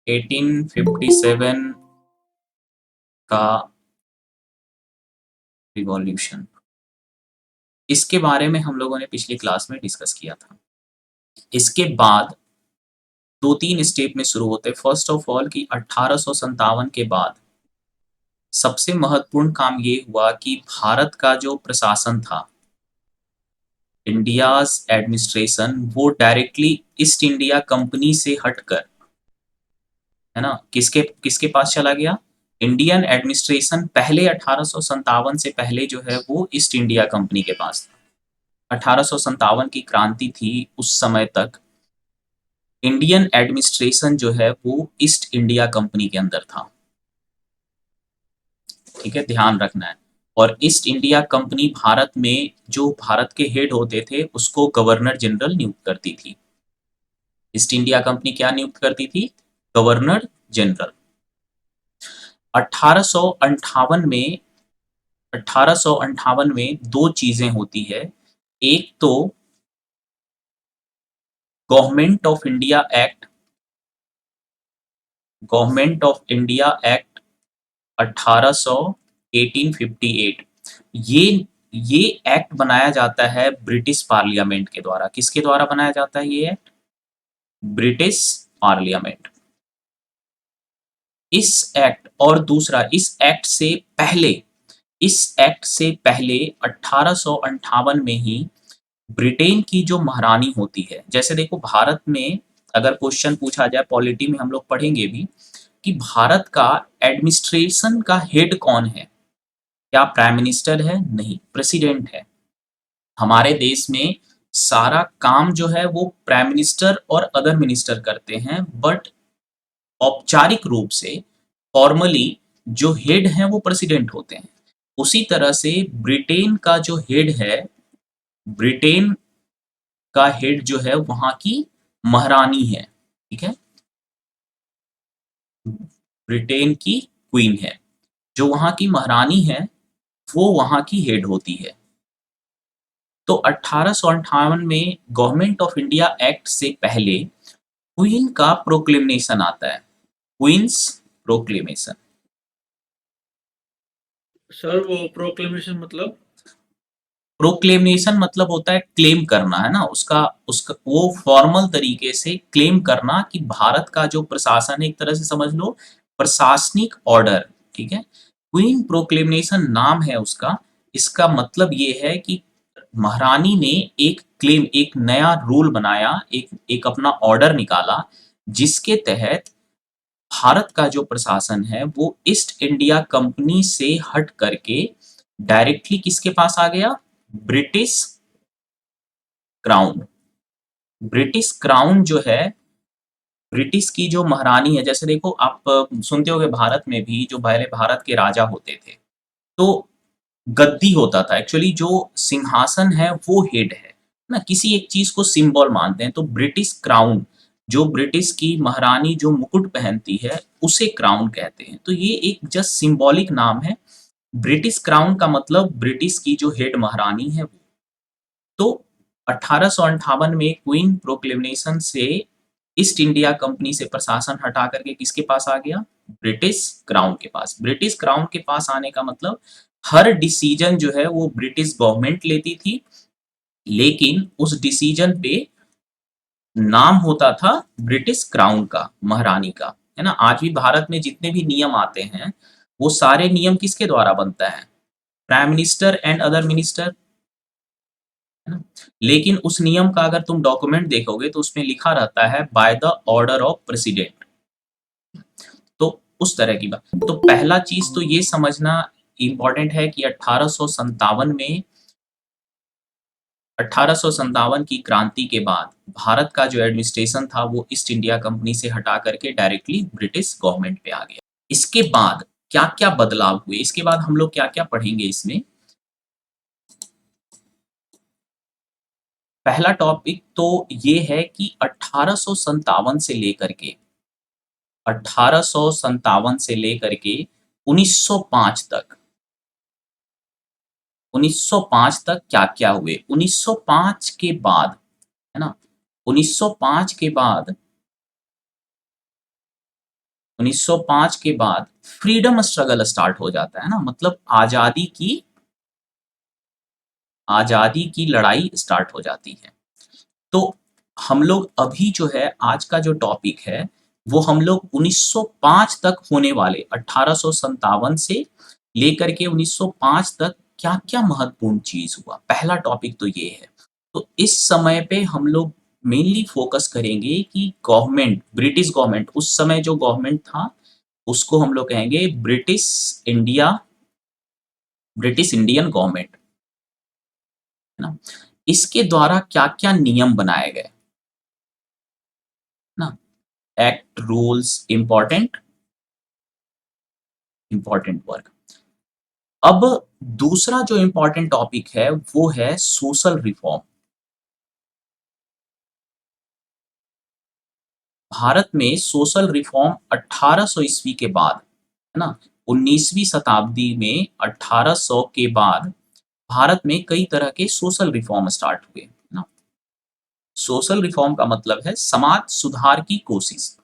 1857 का रिवॉल्यूशन, इसके बारे में हम लोगों ने पिछली क्लास में डिस्कस किया था। इसके बाद 2-3 स्टेप में शुरू होते। फर्स्ट ऑफ ऑल कि 1857 के बाद सबसे महत्वपूर्ण काम ये हुआ कि भारत का जो प्रशासन था, इंडियाज़ एडमिनिस्ट्रेशन, वो डायरेक्टली ईस्ट इंडिया कंपनी से हटकर, है ना, किसके किसके पास चला गया? इंडियन एडमिनिस्ट्रेशन पहले 1857 से पहले जो है वो ईस्ट इंडिया कंपनी के पास था। 1857 की क्रांति थी, उस समय तक इंडियन एडमिनिस्ट्रेशन जो है वो ईस्ट इंडिया कंपनी के अंदर था। ठीक है, ध्यान रखना है। और ईस्ट इंडिया कंपनी भारत में जो भारत के हेड होते थे उसको गवर्नर जनरल नियुक्त करती थी। ईस्ट इंडिया कंपनी क्या नियुक्त करती थी? Governor general. 1858 में 1858 में दो चीजें होती है। एक तो government of India act, government of India act 1858। ये ये एक्ट बनाया जाता है ब्रिटिश पार्लियामेंट के द्वारा। किसके द्वारा बनाया जाता है ये एक्ट? British parliament. इस एक्ट और दूसरा, इस एक्ट से पहले 1858 में ही ब्रिटेन की जो महारानी होती है, जैसे देखो भारत में अगर क्वेश्चन पूछा जाए, पॉलिटी में हम लोग पढ़ेंगे भी कि भारत का एडमिनिस्ट्रेशन का हेड कौन है? क्या प्राइम मिनिस्टर है? नहीं, प्रेसिडेंट है। हमारे देश में सारा काम जो है वो प्राइम मिनिस्टर और अदर मिनिस्टर करते हैं, बट औपचारिक रूप से, फॉर्मली, जो हेड हैं वो प्रेसिडेंट होते हैं। उसी तरह से ब्रिटेन का जो हेड है, ब्रिटेन का हेड जो है वहां की महारानी है। ठीक है, ब्रिटेन की क्वीन है, जो वहां की महारानी है वो वहां की हेड होती है। तो 1858 में गवर्नमेंट ऑफ इंडिया एक्ट से पहले क्वीन का प्रोक्लेमेशन आता है, क्वींस प्रोक्लेमेशन। सर वो प्रोक्लेमेशन मतलब? प्रोक्लेमेशन मतलब होता है क्लेम करना, है ना, उसका उसका वो फॉर्मल तरीके से क्लेम करना कि भारत का जो प्रशासन है, एक तरह से समझ लो प्रशासनिक ऑर्डर। ठीक है, क्वीन प्रोक्लेमेशन नाम है उसका। इसका मतलब ये है कि महारानी ने एक क्लेम, एक नया रूल बनाया, एक एक अपना ऑर्डर निकाला, जिसके तहत भारत का जो प्रशासन है वो ईस्ट इंडिया कंपनी से हट करके डायरेक्टली किसके पास आ गया? British crown. ब्रिटिश क्राउन जो है, ब्रिटिश की जो महारानी है, जैसे देखो आप सुनते होंगे भारत में भी जो पहले भारत के राजा होते थे, तो गद्दी होता था। एक्चुअली जो सिंहासन है वो हेड है ना, किसी एक चीज को सिंबल मानते हैं। तो ब्रिटिश क्राउन, जो ब्रिटिश की महारानी जो मुकुट पहनती है उसे क्राउन कहते हैं। तो ये एक जस्ट सिंबॉलिक नाम है। ब्रिटिश क्राउन का मतलब ब्रिटिश की जो हेड महारानी है वो। तो 1858 में क्वीन प्रोक्लेमेशन से ईस्ट इंडिया कंपनी से प्रशासन हटा करके किसके पास आ गया? ब्रिटिश क्राउन के पास। ब्रिटिश क्राउन के पास आने का मतलब हर डिसीजन जो है वो ब्रिटिश गवर्नमेंट लेती थी, लेकिन उस डिसीजन पे नाम होता था ब्रिटिश क्राउन का, महारानी का। है ना, आज भी भारत में जितने भी नियम आते हैं वो सारे नियम किसके द्वारा बनता है? Prime minister and other minister, है ना। लेकिन उस नियम का अगर तुम डॉक्यूमेंट देखोगे तो उसमें लिखा रहता है by the order of president. तो उस तरह की बात। तो पहला चीज तो ये समझना इंपॉर्टेंट है कि 1857 की क्रांति के बाद भारत का जो एडमिनिस्ट्रेशन था वो ईस्ट इंडिया कंपनी से हटा करके डायरेक्टली ब्रिटिश गवर्नमेंट पे आ गया। इसके बाद क्या क्या बदलाव हुए, इसके बाद हम लोग क्या क्या पढ़ेंगे इसमें। पहला टॉपिक तो ये है कि 1857 से लेकर के 1857 से लेकर के 1905 तक, 1905 तक क्या-क्या हुए? 1905 के बाद, है ना? 1905 के बाद 1905 के बाद फ्रीडम स्ट्रगल स्टार्ट हो जाता है ना, मतलब आज़ादी की लड़ाई स्टार्ट हो जाती है। तो हम लोग अभी जो है आज का जो टॉपिक है, वो हम लोग 1905 तक होने वाले 1857 से लेकर के 1905 तक क्या-क्या महत्वपूर्ण चीज़ हुआ, पहला टॉपिक तो ये है। तो इस समय पे हम लोग मेनली फ़ोकस करेंगे कि गवर्नमेंट, ब्रिटिश गवर्नमेंट, उस समय जो गवर्नमेंट था, उसको हम लोग कहेंगे ब्रिटिश इंडियन गवर्नमेंट, है ना? इसके द्वारा क्या-क्या नियम बनाए गए, ना? Act, rules, important work. अब दूसरा जो इम्पोर्टेंट टॉपिक है, वो है सोशल रिफॉर्म। भारत में सोशल रिफॉर्म 1800 ईस्वी के बाद, है ना? 19वीं शताब्दी में 1800 के बाद भारत में कई तरह के सोशल रिफॉर्म स्टार्ट हुए, है ना? सोशल रिफॉर्म का मतलब है समाज सुधार की कोशिश।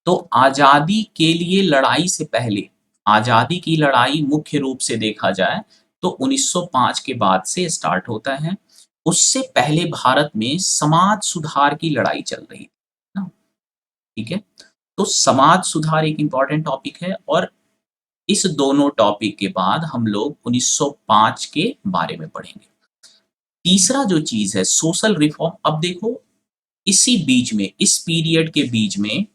तो आज़ादी के लिए लड़ाई से पहले, आज़ादी की लड़ाई मुख्य रूप से देखा जाए तो 1905 के बाद से स्टार्ट होता है। उससे पहले भारत में समाज सुधार की लड़ाई चल रही थी, ना? ठीक है? तो समाज सुधार एक इम्पोर्टेंट टॉपिक है और इस दोनों टॉपिक के बाद हम लोग 1905 के बारे में पढ़ेंगे। तीसरा जो चीज़ है सोशल रिफॉर्म, अब देखो इसी बीच में, इस पीरियड के बीच में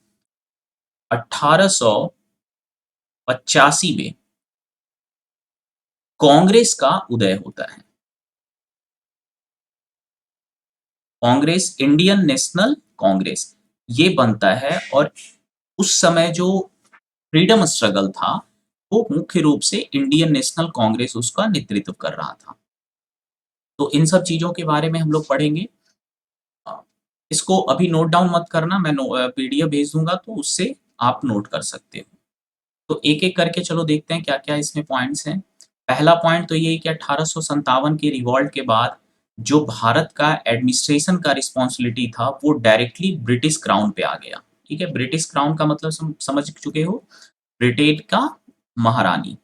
1885 में कांग्रेस का उदय होता है। कांग्रेस, इंडियन नेशनल कांग्रेस, ये बनता है और उस समय जो फ्रीडम स्ट्रगल था, वो मुख्य रूप से इंडियन नेशनल कांग्रेस उसका नेतृत्व कर रहा था। तो इन सब चीज़ों के बारे में हम लोग पढ़ेंगे। अ, इसको अभी नोट डाउन मत करना, मैं पीडीएफ भेज दूँगा तो उससे आप नोट कर सकते हो। तो एक-एक करके चलो देखते हैं क्या-क्या इसमें पॉइंट्स हैं। पहला पॉइंट तो ये है कि 1857 के रिवॉल्ट के बाद जो भारत का एडमिनिस्ट्रेशन का रिस्पॉन्सिबिलिटी था, वो डायरेक्टली ब्रिटिश क्राउन पे आ गया। ठीक है? ब्रिटिश क्राउन का मतलब समझ चुके हो, ब्रिटेन का महारानी।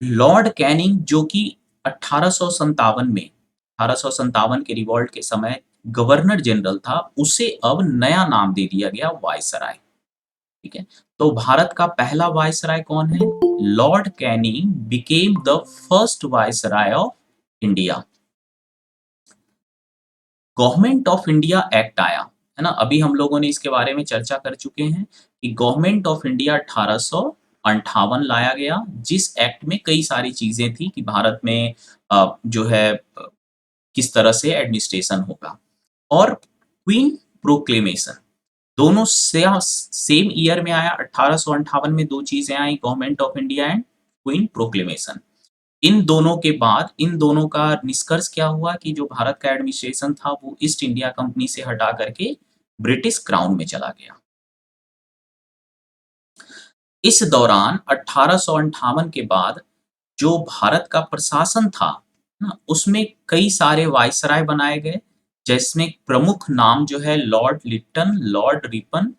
लॉर्ड कैनिंग जो कि 1857 के रिवॉल्ट के समय गवर्नर जनरल था, उसे अब नया नाम दे दिया गया वायसराय। ठीक है? तो भारत का पहला वायसराय कौन है? Lord Canning became the first viceroy of India. Government of India act आया, है ना? अभी हम लोगों ने इसके बारे में चर्चा कर चुके हैं कि गवर्नमेंट ऑफ इंडिया 1858 लाया गया, जिस एक्ट में कई सारी चीज़ें थी कि भारत में जो है किस तरह से एडमिनिस्ट्रेशन होगा। और क्वीन प्रोक्लेमेशन, दोनों सेम ईयर में आया, 1858 में 2 चीज़ें आई, government of India and queen proclamation. इन दोनों के बाद इन दोनों का निष्कर्ष क्या हुआ कि जो भारत का एडमिनिस्ट्रेशन था वो ईस्ट इंडिया कंपनी से हटा करके ब्रिटिश क्राउन में चला गया। इस दौरान 1858 के बाद जो भारत का प्रशासन था ना, उसमें कई सारे वायसराय बनाए गए, जिसमें प्रमुख नाम जो है Lord Lytton, Lord Ripon,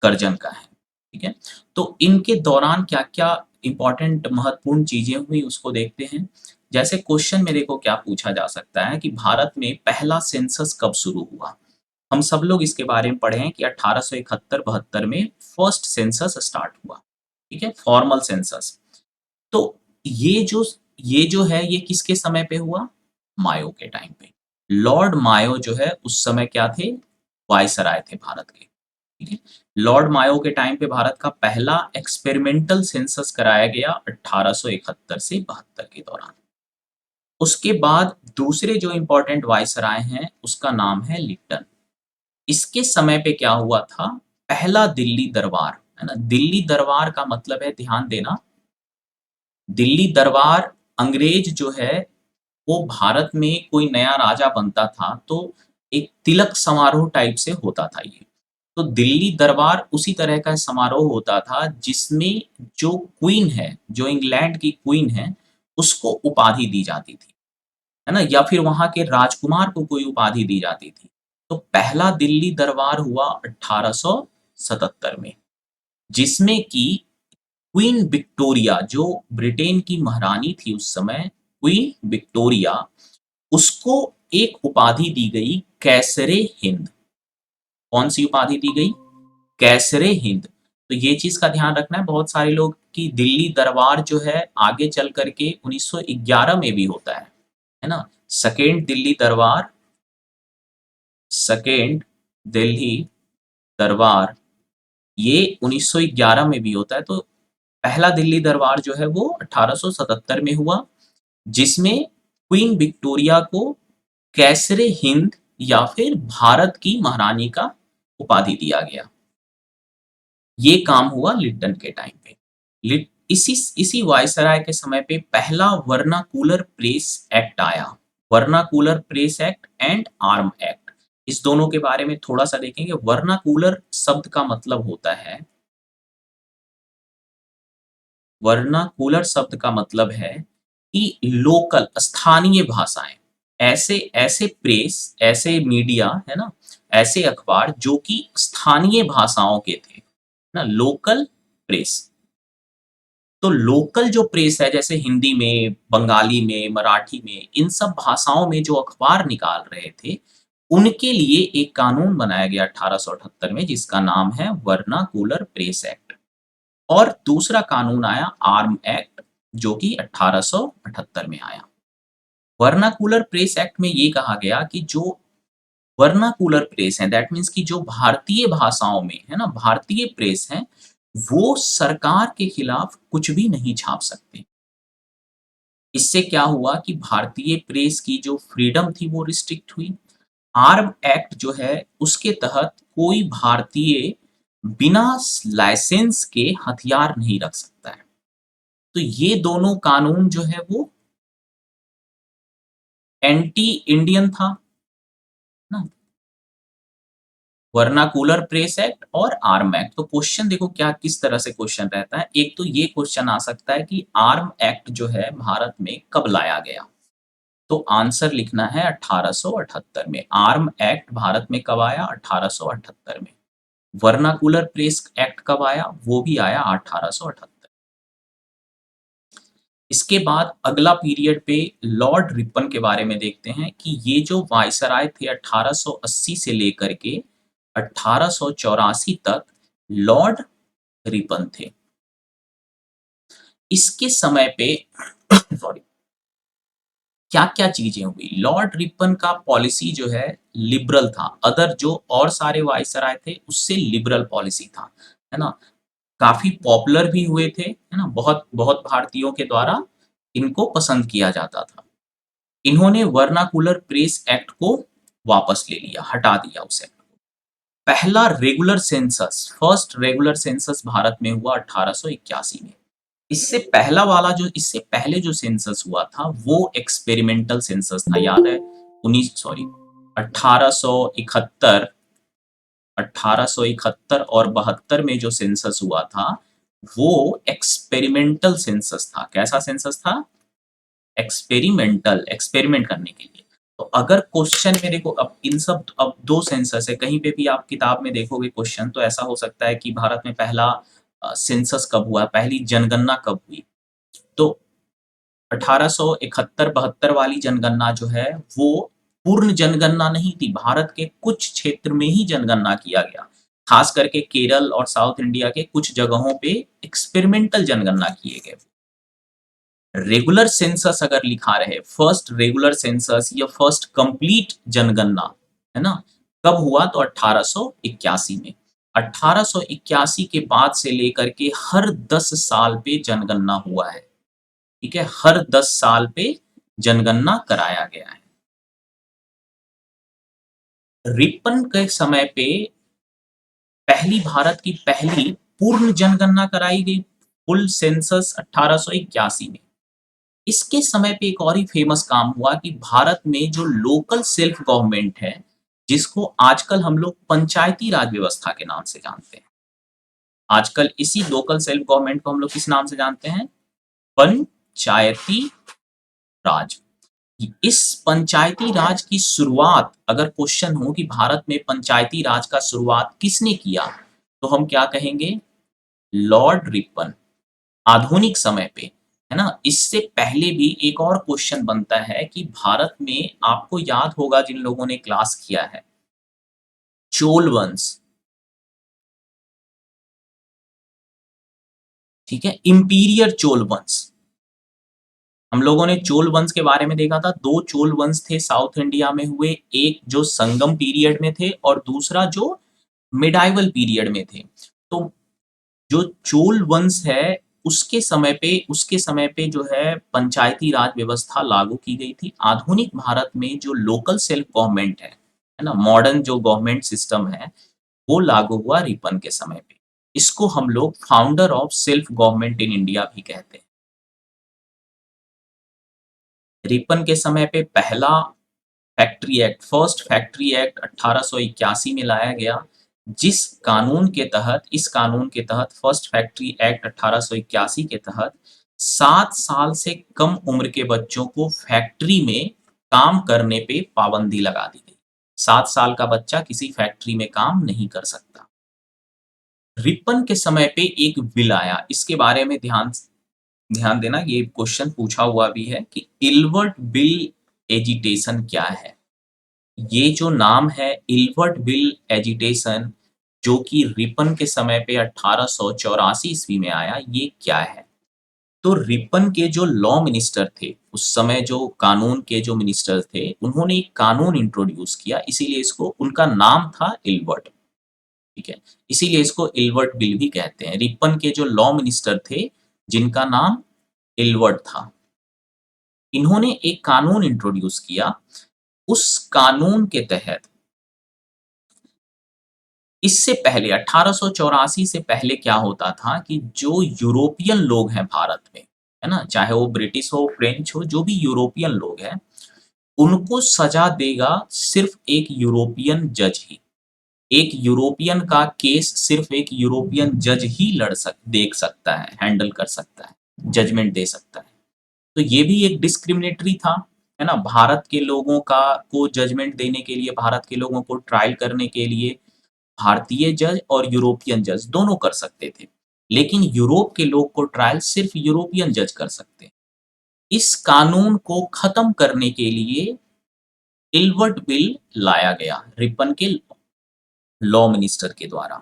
Curzon का है। ठीक है? तो इनके दौरान क्या-क्या इम्पोर्टेंट महत्वपूर्ण चीज़ें हुई उसको देखते हैं। जैसे क्वेश्चन में देखो क्या पूछा जा सकता है कि भारत में पहला सेंसस कब शुरू हुआ? हम सब लोग इसके बारे में पढ़े हैं कि 1871-72 में फर्स्ट सेंसस स्टार्ट हुआ। ठीक है? Formal census. तो ये जो ये जो है ये किसके समय पे हुआ? मायो के टाइम पे। लॉर्ड मायो जो है उस समय क्या थे? वायसराय थे भारत के। ठीक है? लॉर्ड मायो के टाइम पे भारत का पहला एक्सपेरिमेंटल सेंसस कराया गया 1871 से 72 के दौरान। उसके बाद दूसरे जो इम्पोर्टेंट वायसराय हैं, उसका नाम है लिप्टन। इसके समय पे क्या हुआ था? पहला दिल्ली दरबार, है ना? दिल्ली दरबार का मतलब है, ध्यान देना, दिल्ली दरबार, अंग्रेज जो है वो भारत में कोई नया राजा बनता था तो एक तिलक समारोह टाइप से होता था ये। तो दिल्ली दरबार उसी तरह का समारोह होता था जिसमें जो क्वीन है, जो इंग्लैंड की क्वीन है, उसको उपाधि दी जाती थी, है ना? या फिर वहाँ के राजकुमार को कोई उपाधि दी जाती थी। तो पहला दिल्ली दरबार हुआ 1877 में। जिसमें कि क्वीन विक्टोरिया जो ब्रिटेन की महारानी थी उस समय, क्वीन विक्टोरिया, उसको एक उपाधि दी गई कैसरे हिंद। कौन सी उपाधि दी गई? कैसरे हिंद। तो ये चीज का ध्यान रखना है बहुत सारे लोग कि दिल्ली दरबार जो है आगे चल करके 1911 में भी होता है ना। सेकेंड दिल्ली दरबार, सेकेंड दिल्ली दरबार ये 1911 में भी होता है। तो पहला दिल्ली दरबार जो है वो 1877 में हुआ, जिसमें क्वीन विक्टोरिया को कैसरे हिंद या फिर भारत की महारानी का उपाधि दिया गया। ये काम हुआ लिट्टन के टाइम पे। इसी वायसराय के समय पे पहला वर्नाकुलर प्रेस एक्ट आया। Vernacular press act and arm act, इस दोनों के बारे में थोड़ा सा देखेंगे। वर्नाकुलर शब्द का मतलब होता है, वर्नाकुलर शब्द का मतलब है कि लोकल, स्थानीय भाषाएं। ऐसे ऐसे प्रेस, ऐसे मीडिया है ना, ऐसे अखबार जो कि स्थानीय भाषाओं के थे ना, लोकल प्रेस। तो लोकल जो प्रेस है जैसे हिंदी में, बंगाली में, मराठी में, इन सब भाषाओं में जो अखबार निकाल रहे थे, उनके लिए एक कानून बनाया गया 1878 में जिसका नाम है वर्नाकुलर प्रेस एक्ट। और दूसरा कानून आया आर्म एक्ट जो कि 1878 में आया। वर्नाकुलर प्रेस एक्ट में ये कहा गया कि जो वर्नाकुलर प्रेस है दैट मीन्स कि जो भारतीय भाषाओं में है ना, भारतीय प्रेस है, वो सरकार के खिलाफ कुछ भी नहीं छाप सकते। इससे क्या हुआ कि भारतीय प्रेस की जो फ्रीडम थी वो रिस्ट्रिक्ट हुई। आर्म एक्ट जो है उसके तहत कोई भारतीय बिना लाइसेंस के हथियार नहीं रख सकता है। तो ये दोनों कानून जो है वो एंटी इंडियन था ना, वर्नाकुलर प्रेस एक्ट और आर्म एक्ट। तो क्वेश्चन देखो क्या किस तरह से क्वेश्चन रहता है। एक तो ये क्वेश्चन आ सकता है कि आर्म एक्ट जो है भारत में कब लाया गया, तो आंसर लिखना है 1878 में। आर्म एक्ट भारत में कब आया? 1878 में। वर्नाकुलर प्रेस एक्ट कब आया? वो भी आया 1878। इसके बाद अगला पीरियड पे लॉर्ड रिपन के बारे में देखते हैं कि ये जो वायसराय थे 1880 से लेकर के 1884 तक लॉर्ड रिपन थे। इसके समय पे सॉरी, क्या-क्या चीजें हुई? लॉर्ड रिपन का पॉलिसी जो है लिबरल था। अदर जो और सारे वायसराय थे उससे लिबरल पॉलिसी था, है ना? काफ़ी पॉपुलर भी हुए थे, है ना? बहुत बहुत भारतीयों के द्वारा इनको पसंद किया जाता था। इन्होंने वर्नाकुलर प्रेस एक्ट को वापस ले लिया, हटा दिया उस एक्ट को। पहला regular census, first regular census Bharat में हुआ 1881 में। इससे पहले जो सेंसस हुआ था वो एक्सपेरिमेंटल सेंसस था। याद है 1871, 1871 और 72 में जो सेंसस हुआ था वो एक्सपेरिमेंटल सेंसस था। कैसा सेंसस था? एक्सपेरिमेंटल, एक्सपेरिमेंट करने के लिए। तो अगर क्वेश्चन में देखो, अब इन सब, अब दो सेंसस है, कहीं पे भी आप किताब में देखोगे क्वेश्चन तो ऐसा हो सकता है कि भारत में पहला सेंसस कब हुआ, पहली जनगणना कब हुई। तो 1871-72 वाली जनगणना जो है वो पूर्ण जनगणना नहीं थी। भारत के कुछ क्षेत्र में ही जनगणना किया गया, खास करके केरल और साउथ इंडिया के कुछ जगहों पे एक्सपेरिमेंटल जनगणना किए गए। रेगुलर सेंसस अगर लिखा रहे, फर्स्ट रेगुलर सेंसस या फर्स्ट कंप्लीट जनगणना, है ना, कब हुआ? तो 1881 में। 1881 के बाद से लेकर के हर 10 साल पे जनगणना हुआ है। ठीक है, हर 10 साल पे जनगणना कराया गया है। रिपन के समय पे पहली, भारत की पहली पूर्ण जनगणना कराई गई, फुल सेंसस 1881 में। इसके समय पे एक और ही फेमस काम हुआ कि भारत में जो लोकल सेल्फ गवर्नमेंट है, जिसको आजकल हम लोग पंचायती राज व्यवस्था के नाम से जानते हैं। आजकल इसी लोकल सेल्फ गवर्नमेंट को हम लोग किस नाम से जानते हैं? पंचायती राज। इस पंचायती राज की शुरुआत, अगर क्वेश्चन हो कि भारत में पंचायती राज का शुरुआत किसने किया, तो हम क्या कहेंगे? लॉर्ड रिपन आधुनिक समय पे, है ना? इससे पहले भी एक और क्वेश्चन बनता है कि भारत में आपको याद होगा जिन लोगों ने क्लास किया है, चोल वंश, ठीक है? इंपीरियर चोल वंश। हम लोगों ने चोल वंश के बारे में देखा था, 2 चोल वंश थे साउथ इंडिया में हुए, एक जो संगम पीरियड में थे और दूसरा जो मिडाइवल पीरियड में थे। तो जो चोल वंश है, उसके समय पे जो है पंचायती राज व्यवस्था लागू की गई थी। आधुनिक भारत में जो लोकल सेल्फ गवर्नमेंट है ना? मॉडर्न जो गवर्नमेंट सिस्टम है, वो लागू हुआ रिपन के समय पे। इसको हम लोग founder of self government in India भी कहते हैं। रिपन के समय पे पहला फर्स्ट फैक्ट्री एक्ट 1881 में लाया गया, इस कानून के तहत फर्स्ट फैक्ट्री एक्ट 1881 के तहत 7 साल से कम उम्र के बच्चों को फैक्ट्री में काम करने पे पाबंदी लगा दी गई। 7 साल का बच्चा किसी फैक्ट्री में काम नहीं कर सकता। रिपन के समय पे एक बिल आया, इसके बारे में ध्यान ध्यान देना, ये क्वेश्चन पूछा हुआ भी है कि इल्बर्ट बिल एजिटेशन क्या है? ये जो नाम है इल्बर्ट बिल एजिटेशन, जो कि रिपन के समय पे 1884 ईस्वी में आया, ये क्या है? तो रिपन के जो लॉ मिनिस्टर थे, उस समय जो कानून के जो मिनिस्टर थे, उन्होंने एक कानून इंट्रोड्यूस किया, इसीलिए इसको, उनका नाम था इल्बर्ट, ठीक है? इसीलिए इसको इल्बर्ट बिल भी कहते हैं। रिपन के जो लॉ मिनिस्टर थे, जिनका नाम इल्बर्ट था, इन्होंने एक कानून इंट्रोड्यूस किया। उस कानून के तहत इससे पहले 1884 से पहले क्या होता था कि जो यूरोपियन लोग हैं भारत में, है ना? चाहे वो ब्रिटिश हो, फ्रेंच हो, जो भी यूरोपियन लोग हैं, उनको सज़ा देगा सिर्फ़ एक यूरोपियन जज ही। एक यूरोपियन का केस सिर्फ़ एक यूरोपियन जज ही देख सकता है, हैंडल कर सकता है, जजमेंट दे सकता है। तो ये भी एक डिस्क्रिमिनेटरी था, है ना? भारत के लोगों का को जजमेंट देने के लिए, भारत के लोगों को ट्रायल करने के लिए भारतीय जज और यूरोपियन जज दोनों कर सकते थे। लेकिन यूरोप के लोग को ट्रायल सिर्फ यूरोपियन जज कर सकते हैं। इस कानून को खत्म करने के लिए इल्बर्ट बिल लाया गया रिपन के लॉ मिनिस्टर के द्वारा।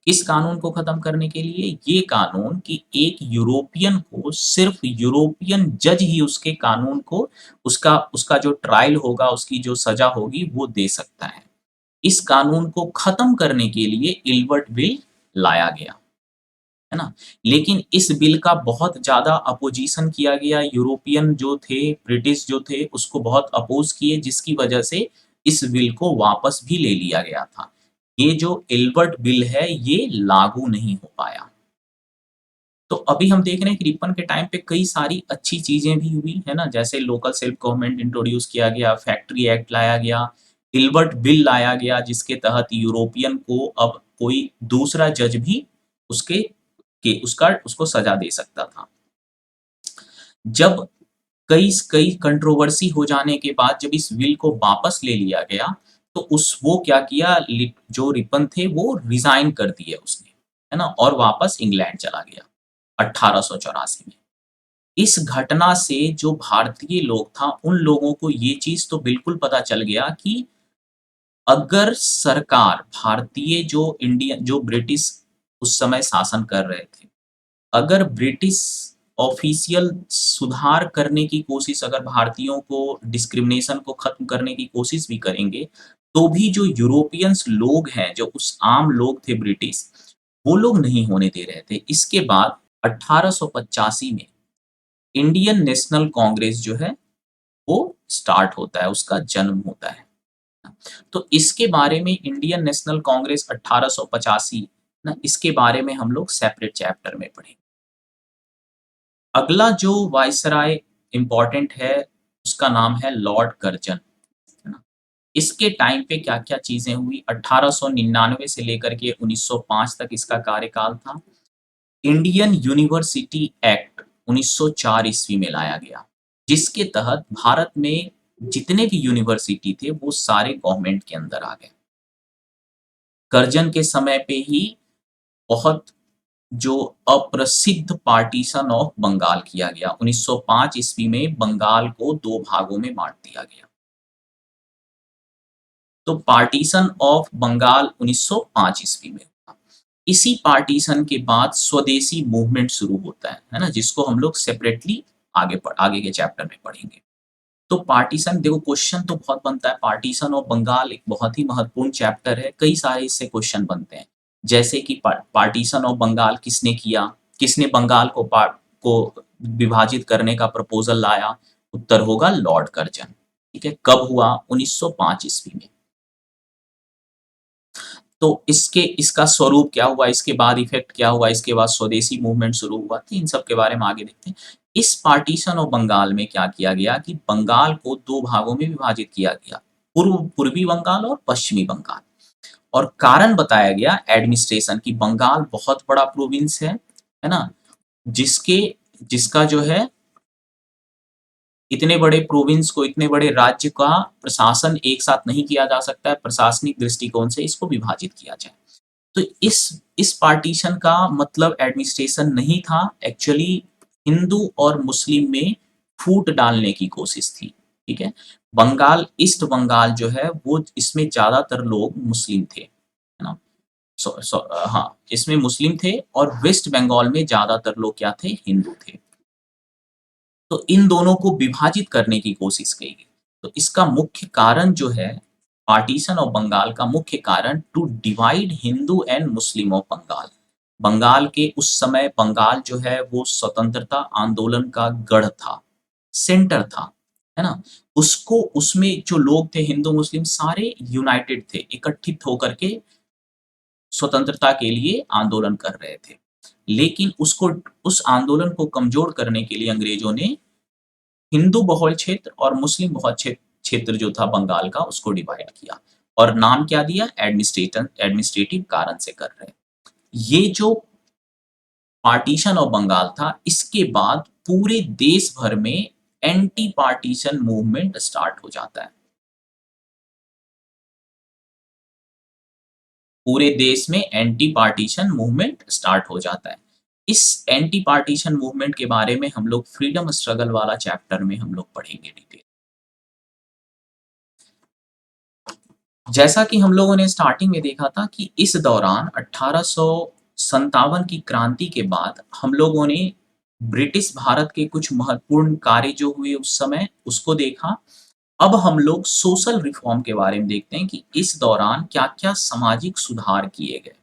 इस कानून को खत्म करने के लिए ये कानून कि एक यूरोपियन को सिर्फ यूरोपियन जज ही उसके कानून को, उसका उसका जो ट्रायल होगा, उसकी जो सज़ा होगी, वो दे सकता है। इस कानून को खत्म करने के लिए इल्बर्ट बिल लाया गया, है ना? लेकिन इस बिल का बहुत ज़्यादा अपोज़िशन किया गया, यूरोपियन जो थे, ब्रिटिश जो थे, उसको बहुत अपोज़ किए, जिसकी वजह से इस बिल को वापस भी ले लिया गया था। ये जो इल्बर्ट बिल है, ये लागू नहीं हो पाया। तो अभी हम देख रहे हैं कि रिपन के टाइम पे कई सारी अच्छी चीज़ें भी हुई, है ना? जैसे लोकल सेल्फ गवर्नमेंट इंट्रोड्यूस किया गया, फैक्ट्री एक्ट लाया गया, इल्बर्ट बिल लाया गया, जिसके तहत यूरोपियन को अब कोई दूसरा जज भी उसके उसको सज़ा दे सकता था। जब कई कई कंट्रोवर्सी हो जाने के बाद जब इस बिल को वापस ले लिया गया, तो वो क्या किया, जो रिपन थे वो रिज़ाइन कर दिए उसने, है ना? और वापस इंग्लैंड चला गया 1884 में। इस घटना से जो भारतीय लोग था, उन लोगों को ये चीज़ तो बिल्कुल पता चल गया कि अगर सरकार, भारतीय जो ब्रिटिश उस समय शासन कर रहे थे, अगर ब्रिटिश ऑफ़िशियल सुधार करने की कोशिश, अगर भारतीयों को डिस्क्रिमिनेशन को खत्म करने की कोशिश भी करेंगे, तो भी जो यूरोपियंस लोग हैं, जो उस आम लोग थे ब्रिटिश, वो लोग नहीं होने दे रहे थे। इसके बाद 1885 में इंडियन नेशनल कांग्रेस जो है, वो स्टार्ट होता है, उसका जन्म होता है। तो इसके बारे में इंडियन नेशनल कांग्रेस 1885 ना, इसके बारे में हम लोग सेपरेट चैप्टर में पढ़ेंगे। अगला जो वायसराय इम्पोर्टेंट है, उसका नाम है लॉर्ड कर्जन, है ना? इसके टाइम पे क्या-क्या चीज़ें हुई, 1899 से लेकर के 1905 तक इसका कार्यकाल था। इंडियन यूनिवर्सिटी एक्ट 1904 ईस्वी में लाया गया, जिसके तहत भारत में जितने भी यूनिवर्सिटी थे, वो सारे गवर्नमेंट के अंदर आ गए। कर्जन के समय पे ही बहुत जो अप्रसिद्ध पार्टीशन ऑफ बंगाल किया गया। 1905 ईस्वी में बंगाल को 2 भागों में बाँट दिया गया। तो पार्टीशन ऑफ बंगाल 1905 ईस्वी में हुआ। इसी पार्टीशन के बाद स्वदेशी मूवमेंट शुरू होता है ना? जिसको हम लोग सेपरेटली आगे के चैप्टर में पढ़ेंगे। तो पार्टीशन देखो क्वेश्चन तो बहुत बनता है। पार्टीशन ऑफ बंगाल एक बहुत ही महत्वपूर्ण चैप्टर है। कई सारे इससे क्वेश्चन बनते हैं। जैसे कि पार्टीशन ऑफ बंगाल किसने किया? किसने बंगाल को विभाजित करने का प्रपोजल लाया? उत्तर होगा लॉर्ड कर्जन। ठीक है, कब हुआ? 1905 ईस्वी में। तो इसका स्वरूप क्या हुआ? इसके बाद इफेक्ट क्या हुआ? इसके बाद स्वदेशी मूवमेंट शुरू हुआ। तो इन सब के बारे में आगे देखते हैं। इस पार्टीशन ऑफ बंगाल में क्या किया गया कि बंगाल को 2 भागों में विभाजित किया गया, पूर्वी बंगाल और पश्चिमी बंगाल। और कारण बताया गया एडमिनिस्ट्रेशन की, बंगाल बहुत बड़ा प्रोविंस है ना? जिसके जिसका जो है इतने बड़े प्रोविंस को, इतने बड़े राज्य का प्रशासन एक साथ नहीं किया जा सकता है। प्रशासनिक दृष्टिकोण से इसको विभाजित किया जाए। तो इस पार्टीशन का मतलब एडमिनिस्ट्रेशन नहीं था, एक्चुअली हिंदू और मुस्लिम में फूट डालने की कोशिश थी। ठीक है, बंगाल, ईस्ट बंगाल जो है वो, इसमें ज्यादातर लोग मुस्लिम थे, है ना? हाँ, इसमें मुस्लिम थे और वेस्ट बंगाल में ज्यादातर लोग क्या थे? हिंदू थे। तो इन दोनों को विभाजित करने की कोशिश की गई। तो इसका मुख्य कारण जो है, पार्टीशन ऑफ बंगाल का मुख्य कारण, to divide Hindu and Muslim of Bengal. Bengal के उस समय, बंगाल जो है वो स्वतंत्रता आंदोलन का गढ़ था, सेंटर था, है ना? उसको, उसमें जो लोग थे हिंदू मुस्लिम सारे यूनाइटेड थे, इकट्ठित होकर के स्वतंत्रता के लिए आंदोलन कर रहे थे। लेकिन उस आंदोलन को कमजोर करने के लिए अंग्रेजों ने हिंदू बहुल क्षेत्र और मुस्लिम बहुल क्षेत्र जो था बंगाल का, उसको डिवाइड किया और नाम क्या दिया? एडमिनिस्ट्रेटिव कारण से कर रहे हैं। ये जो पार्टीशन ऑफ बंगाल था, इसके बाद पूरे देश भर में एंटी पार्टीशन मूवमेंट स्टार्ट हो जाता है। पूरे देश में एंटी पार्टीशन मूवमेंट स्टार्ट हो जाता है। इस एंटी पार्टीशन मूवमेंट के बारे में हम लोग फ्रीडम स्ट्रगल वाला चैप्टर में हम लोग पढ़ेंगे डिटेल। जैसा कि हम लोगों ने स्टार्टिंग में देखा था कि इस दौरान 1857 की क्रांति के बाद हम लोगों ने ब्रिटिश भारत के कुछ महत्वपूर्ण कार्य जो हुए उस समय, उसको देखा। अब हम लोग सोशल रिफॉर्म के बारे में देखते हैं कि इस दौरान क्या-क्या सामाजिक सुधार किए गए।